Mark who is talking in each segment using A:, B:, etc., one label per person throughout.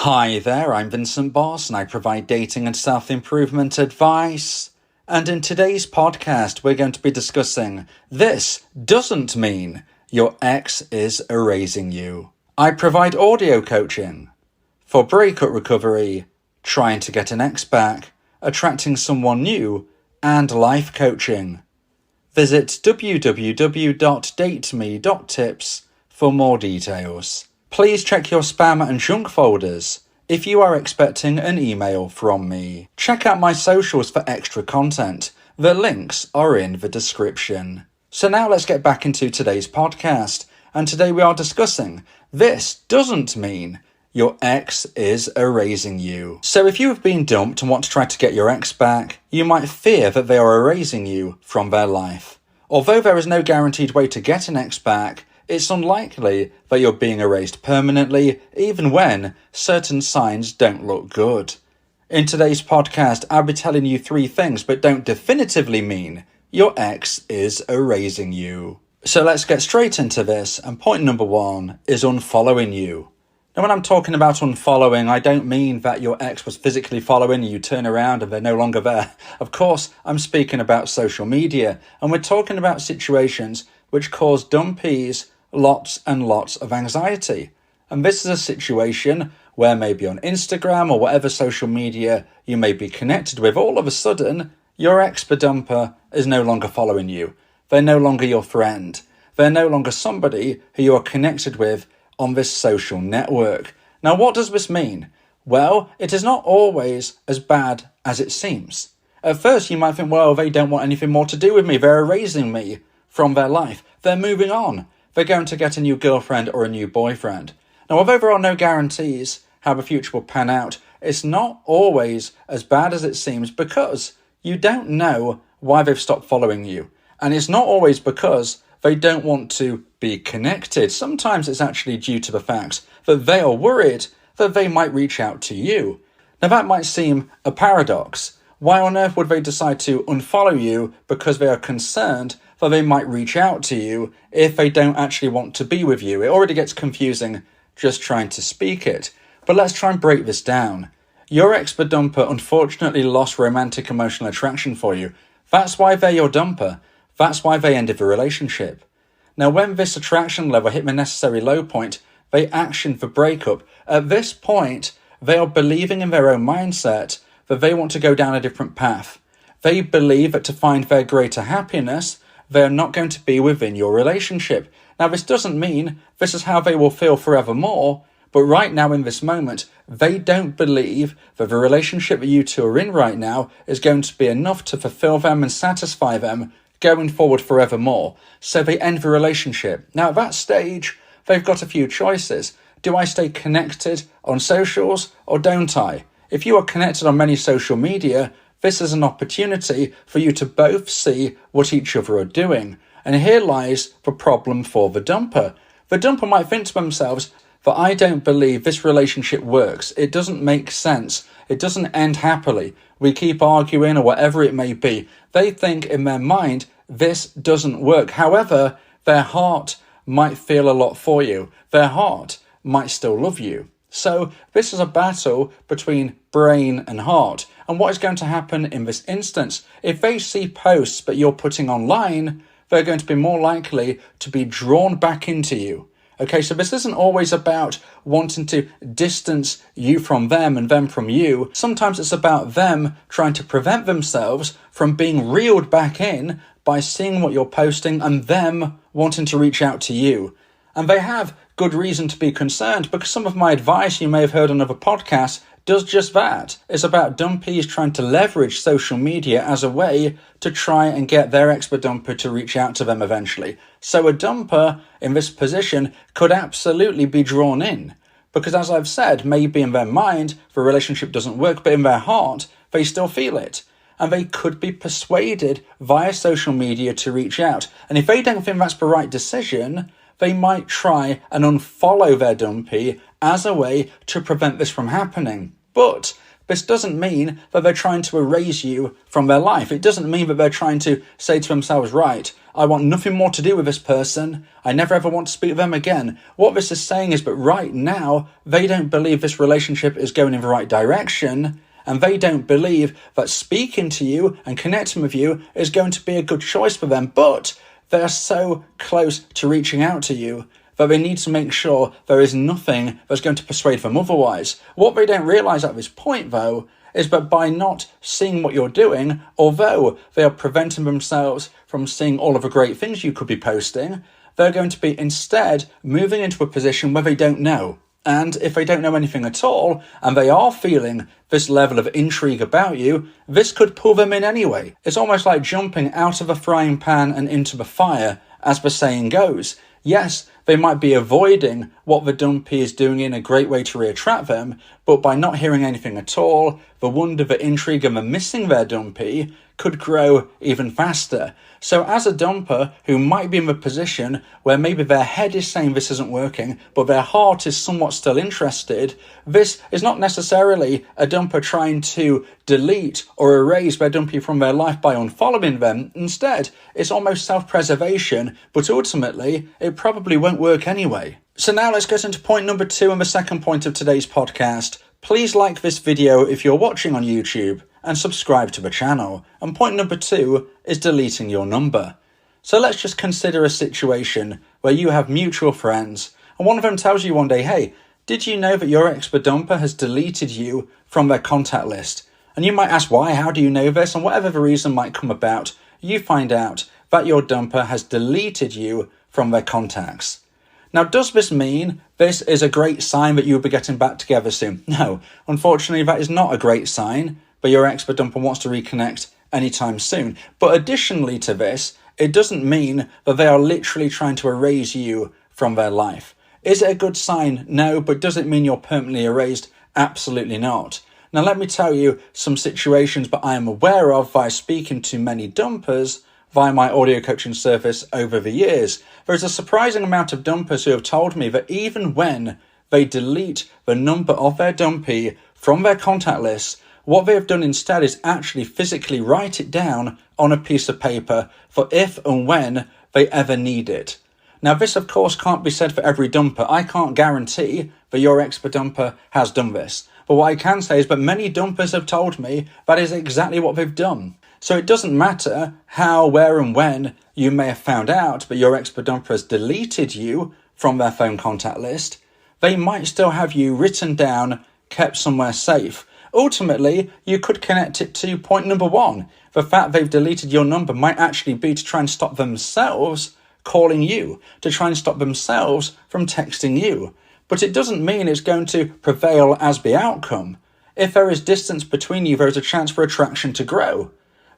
A: Hi there, I'm Vincent Boss and I provide dating and self-improvement advice. And in today's podcast, we're going to be discussing this doesn't mean your ex is erasing you. I provide audio coaching for breakup recovery, trying to get an ex back, attracting someone new, and life coaching. Visit www.dateme.tips for more details. Please check your spam and junk folders if you are expecting an email from me. Check out my socials for extra content. The links are in the description. So now let's get back into today's podcast. And today we are discussing this doesn't mean your ex is erasing you. So if you have been dumped and want to try to get your ex back, you might fear that they are erasing you from their life. Although there is no guaranteed way to get an ex back, it's unlikely that you're being erased permanently, even when certain signs don't look good. In today's podcast, I'll be telling you 3 things that don't definitively mean your ex is erasing you. So let's get straight into this, and point number 1 is unfollowing you. Now when I'm talking about unfollowing, I don't mean that your ex was physically following you, turn around and they're no longer there. Of course, I'm speaking about social media, and we're talking about situations which cause dumpees lots and lots of anxiety. And this is a situation where maybe on Instagram or whatever social media you may be connected with, all of a sudden, your ex-dumper is no longer following you. They're no longer your friend. They're no longer somebody who you are connected with on this social network. Now, what does this mean? Well, it is not always as bad as it seems. At first, you might think, well, they don't want anything more to do with me. They're erasing me from their life. They're moving on. They're going to get a new girlfriend or a new boyfriend. Now, although there are no guarantees how the future will pan out, it's not always as bad as it seems because you don't know why they've stopped following you. And it's not always because they don't want to be connected. Sometimes it's actually due to the fact that they are worried that they might reach out to you. Now, that might seem a paradox. Why on earth would they decide to unfollow you because they are concerned that they might reach out to you if they don't actually want to be with you? It already gets confusing just trying to speak it. But let's try and break this down. Your ex-dumper unfortunately lost romantic emotional attraction for you. That's why they're your dumper. That's why they ended the relationship. Now, when this attraction level hit the necessary low point, they actioned the breakup. At this point, they are believing in their own mindset that they want to go down a different path. They believe that to find their greater happiness, they are not going to be within your relationship. Now, this doesn't mean this is how they will feel forevermore, but right now in this moment, they don't believe that the relationship that you two are in right now is going to be enough to fulfill them and satisfy them going forward forevermore. So they end the relationship. Now, at that stage, they've got a few choices. Do I stay connected on socials or don't I? If you are connected on many social media, this is an opportunity for you to both see what each other are doing. And here lies the problem for the dumper. The dumper might think to themselves that I don't believe this relationship works. It doesn't make sense. It doesn't end happily. We keep arguing or whatever it may be. They think in their mind this doesn't work. However, their heart might feel a lot for you. Their heart might still love you. So this is a battle between brain and heart. And what is going to happen in this instance? If they see posts that you're putting online, they're going to be more likely to be drawn back into you. Okay, so this isn't always about wanting to distance you from them and them from you. Sometimes it's about them trying to prevent themselves from being reeled back in by seeing what you're posting and them wanting to reach out to you. And they have good reason to be concerned because some of my advice you may have heard on other podcasts does just that. It's about dumpees trying to leverage social media as a way to try and get their ex-dumper to reach out to them eventually. So a dumper in this position could absolutely be drawn in because, as I've said, maybe in their mind the relationship doesn't work, but in their heart they still feel it. And they could be persuaded via social media to reach out. And if they don't think that's the right decision, they might try and unfollow their dumpee as a way to prevent this from happening. But This doesn't mean that they're trying to erase you from their life. It doesn't mean that they're trying to say to themselves, right, I want nothing more to do with this person. I never ever want to speak to them again. What this is saying is that right now, they don't believe this relationship is going in the right direction. And they don't believe that speaking to you and connecting with you is going to be a good choice for them. But they're so close to reaching out to you that they need to make sure there is nothing that's going to persuade them otherwise. What they don't realise at this point, though, is that by not seeing what you're doing, although they are preventing themselves from seeing all of the great things you could be posting, they're going to be instead moving into a position where they don't know. And if they don't know anything at all, and they are feeling this level of intrigue about you, this could pull them in anyway. It's almost like jumping out of a frying pan and into the fire, as the saying goes. Yes, they might be avoiding what the dumpee is doing in a great way to reattract them, but by not hearing anything at all, the wonder, the intrigue, and the missing their dumpee could grow even faster. So as a dumper who might be in the position where maybe their head is saying this isn't working, but their heart is somewhat still interested, this is not necessarily a dumper trying to delete or erase their dumpee from their life by unfollowing them. Instead, it's almost self-preservation, but ultimately, it probably won't work anyway. So now let's get into point number 2 and the second point of today's podcast. Please like this video if you're watching on YouTube and subscribe to the channel. And point number 2 is deleting your number. So let's just consider a situation where you have mutual friends and one of them tells you one day, hey, did you know that your ex-dumper has deleted you from their contact list? And you might ask why, how do you know this? And whatever the reason might come about, you find out that your dumper has deleted you from their contacts. Now, does this mean this is a great sign that you'll be getting back together soon? No, unfortunately, that is not a great sign, but your ex-dumper wants to reconnect anytime soon. But additionally to this, it doesn't mean that they are literally trying to erase you from their life. Is it a good sign? No, but does it mean you're permanently erased? Absolutely not. Now, let me tell you some situations that I am aware of via speaking to many dumpers via my audio coaching service over the years. There's a surprising amount of dumpers who have told me that even when they delete the number of their dumpee from their contact list, what they have done instead is actually physically write it down on a piece of paper for if and when they ever need it. Now, this of course can't be said for every dumper. I can't guarantee that your ex-dumper has done this. But what I can say is that many dumpers have told me that is exactly what they've done. So it doesn't matter how, where and when you may have found out that your ex-dumper has deleted you from their phone contact list, they might still have you written down, kept somewhere safe. Ultimately, you could connect it to point number 1. The fact they've deleted your number might actually be to try and stop themselves calling you, to try and stop themselves from texting you. But it doesn't mean it's going to prevail as the outcome. If there is distance between you, there is a chance for attraction to grow.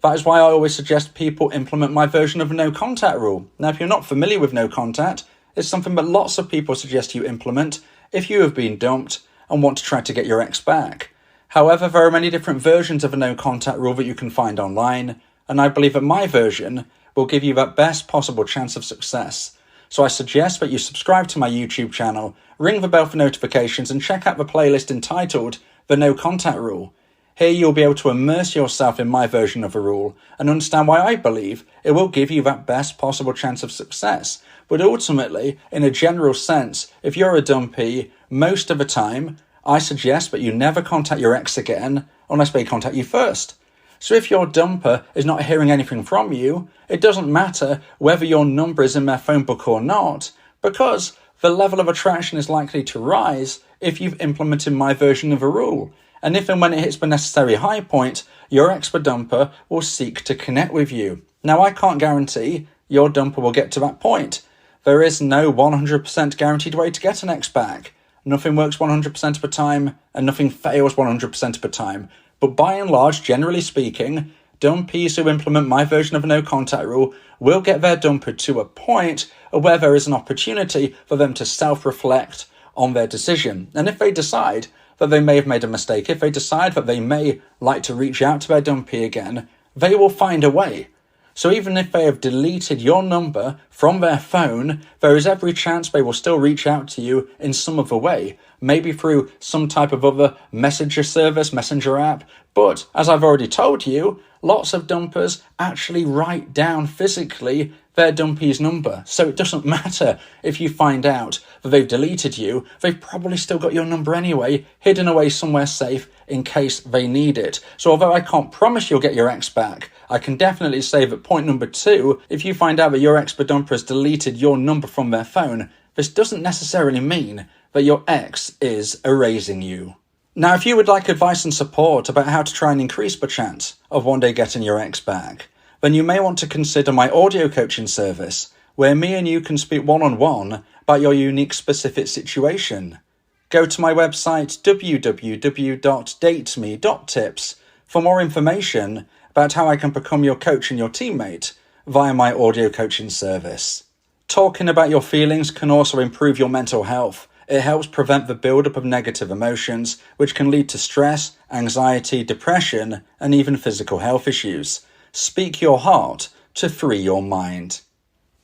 A: That is why I always suggest people implement my version of a no contact rule. Now, if you're not familiar with no contact, it's something that lots of people suggest you implement if you have been dumped and want to try to get your ex back. However, there are many different versions of a no contact rule that you can find online, and I believe that my version will give you that best possible chance of success. So I suggest that you subscribe to my YouTube channel, ring the bell for notifications, and check out the playlist entitled The No Contact Rule. Here you'll be able to immerse yourself in my version of a rule and understand why I believe it will give you that best possible chance of success. But ultimately, in a general sense, if you're a dumpee, most of the time, I suggest that you never contact your ex again unless they contact you first. So if your dumper is not hearing anything from you, it doesn't matter whether your number is in their phone book or not, because the level of attraction is likely to rise if you've implemented my version of a rule. And if and when it hits the necessary high point, your ex-dumper will seek to connect with you. Now, I can't guarantee your dumper will get to that point. There is no 100% guaranteed way to get an ex back. Nothing works 100% of the time, and nothing fails 100% of the time. But by and large, generally speaking, dumpees who implement my version of a no contact rule will get their dumper to a point where there is an opportunity for them to self-reflect on their decision. And if they decide that they may have made a mistake, if they decide that they may like to reach out to their dumpee again, they will find a way. So even if they have deleted your number from their phone, there is every chance they will still reach out to you in some other way, maybe through some type of other messenger service, messenger app. But as I've already told you, lots of dumpers actually write down physically their dumpee's number. So it doesn't matter if you find out that they've deleted you, they've probably still got your number anyway, hidden away somewhere safe in case they need it. So although I can't promise you'll get your ex back, I can definitely say that point number 2, if you find out that your ex-dumper has deleted your number from their phone, this doesn't necessarily mean that your ex is erasing you. Now, if you would like advice and support about how to try and increase the chance of one day getting your ex back, then you may want to consider my audio coaching service, where me and you can speak one-on-one about your unique specific situation. Go to my website www.dateme.tips for more information about how I can become your coach and your teammate via my audio coaching service. Talking about your feelings can also improve your mental health. It helps prevent the buildup of negative emotions, which can lead to stress, anxiety, depression, and even physical health issues. Speak your heart to free your mind.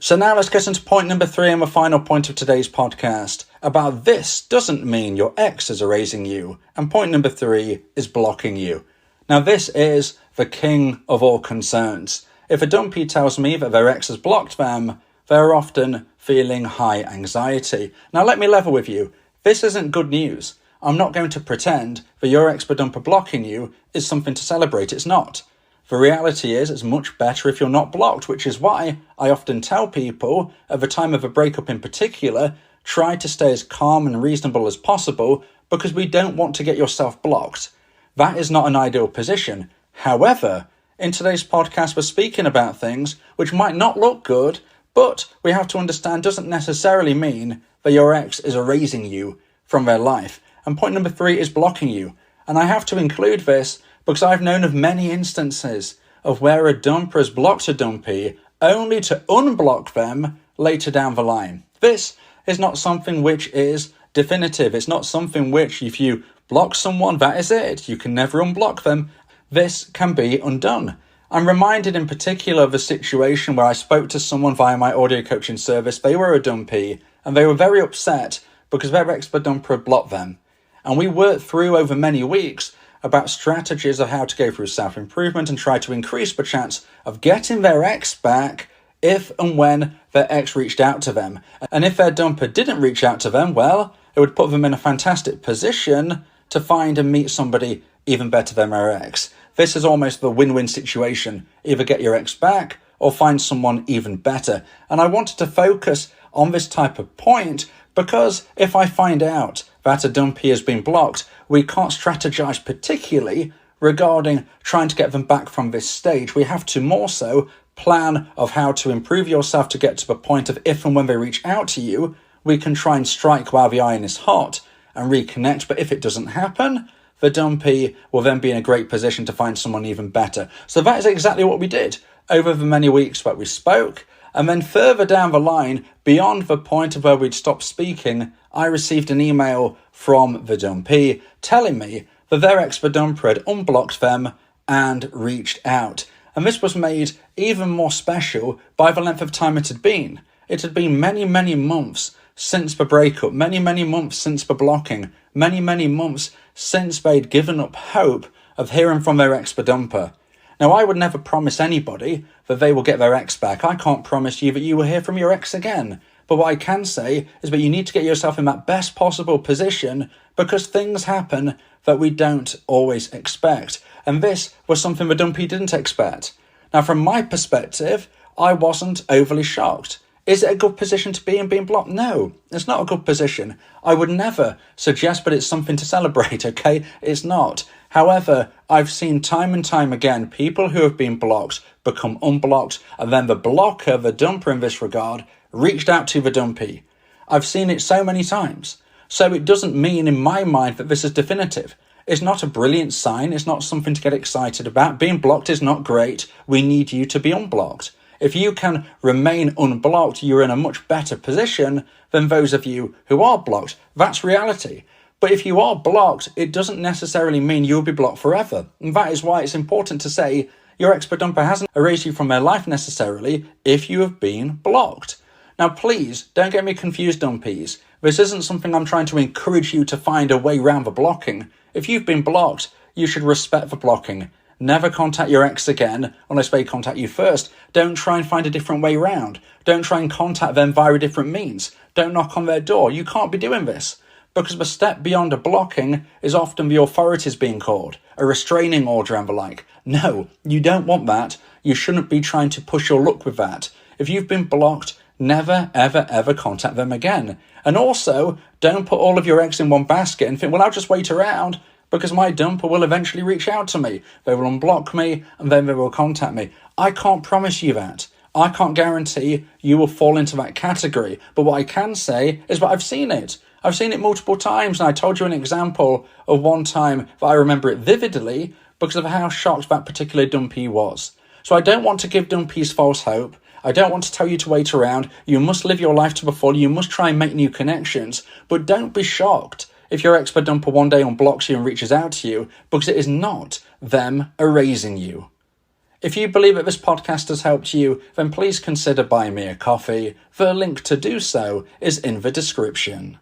A: So now let's get into point number 3 and the final point of today's podcast about this doesn't mean your ex is erasing you. And point number 3 is blocking you. Now this is the king of all concerns. If a dumpee tells me that their ex has blocked them, they're often feeling high anxiety. Now let me level with you. This isn't good news. I'm not going to pretend that your ex-dumper blocking you is something to celebrate. It's not. The reality is it's much better if you're not blocked, which is why I often tell people, at the time of a breakup in particular, try to stay as calm and reasonable as possible because we don't want to get yourself blocked. That is not an ideal position. However, in today's podcast, we're speaking about things which might not look good, but we have to understand doesn't necessarily mean that your ex is erasing you from their life. And point number 3 is blocking you. And I have to include this because I've known of many instances of where a dumper has blocked a dumpee only to unblock them later down the line. This is not something which is definitive. It's not something which if you block someone, that is it. You can never unblock them. This can be undone. I'm reminded in particular of a situation where I spoke to someone via my audio coaching service. They were a dumpee and they were very upset because their ex-dumper had blocked them. And we worked through over many weeks about strategies of how to go through self-improvement and try to increase the chance of getting their ex back if and when their ex reached out to them. And if their dumper didn't reach out to them, well, it would put them in a fantastic position to find and meet somebody even better than their ex. This is almost the win-win situation. Either get your ex back or find someone even better. And I wanted to focus on this type of point because if I find out that a dumpee has been blocked, we can't strategize particularly regarding trying to get them back from this stage. We have to more so plan of how to improve yourself to get to the point of if and when they reach out to you, we can try and strike while the iron is hot and reconnect. But if it doesn't happen, the dumpee will then be in a great position to find someone even better. So that is exactly what we did over the many weeks that we spoke. And then further down the line, beyond the point of where we'd stopped speaking, I received an email from the dumpee telling me that their ex-dumper had unblocked them and reached out. And this was made even more special by the length of time it had been. It had been many, many months since the breakup, many, many months since the blocking, many, many months since they'd given up hope of hearing from their ex-dumper. Now, I would never promise anybody that they will get their ex back. I can't promise you that you will hear from your ex again. But what I can say is that you need to get yourself in that best possible position because things happen that we don't always expect. And this was something the dumpee didn't expect. Now, from my perspective, I wasn't overly shocked. Is it a good position to be in being blocked? No, it's not a good position. I would never suggest that it's something to celebrate, okay? It's not. However, I've seen time and time again people who have been blocked become unblocked, and then the blocker, the dumper in this regard, reached out to the dumpee. I've seen it so many times. So it doesn't mean in my mind that this is definitive. It's not a brilliant sign. It's not something to get excited about. Being blocked is not great. We need you to be unblocked. If you can remain unblocked, you're in a much better position than those of you who are blocked. That's reality. But if you are blocked, it doesn't necessarily mean you'll be blocked forever. And that is why it's important to say, Your ex-dumper hasn't erased you from their life necessarily if you have been blocked. Now please, don't get me confused, dumpees. This isn't something I'm trying to encourage you to find a way around the blocking. If you've been blocked, you should respect the blocking. Never contact your ex again unless they contact you first. Don't try and find a different way round. Don't try and contact them via a different means. Don't knock on their door. You can't be doing this. Because the step beyond a blocking is often the authorities being called, a restraining order and the like. No, you don't want that. You shouldn't be trying to push your luck with that. If you've been blocked, never, ever, ever contact them again. And also, don't put all of your eggs in one basket and think, well, I'll just wait around because my dumper will eventually reach out to me. They will unblock me and then they will contact me. I can't promise you that. I can't guarantee you will fall into that category. But what I can say is that I've seen it. I've seen it multiple times, and I told you an example of one time that I remember it vividly because of how shocked that particular dumpee was. So I don't want to give dumpees false hope. I don't want to tell you to wait around. You must live your life to the full. You must try and make new connections. But don't be shocked if your ex-dumper one day unblocks you and reaches out to you, because it is not them erasing you. If you believe that this podcast has helped you, then please consider buying me a coffee. The link to do so is in the description.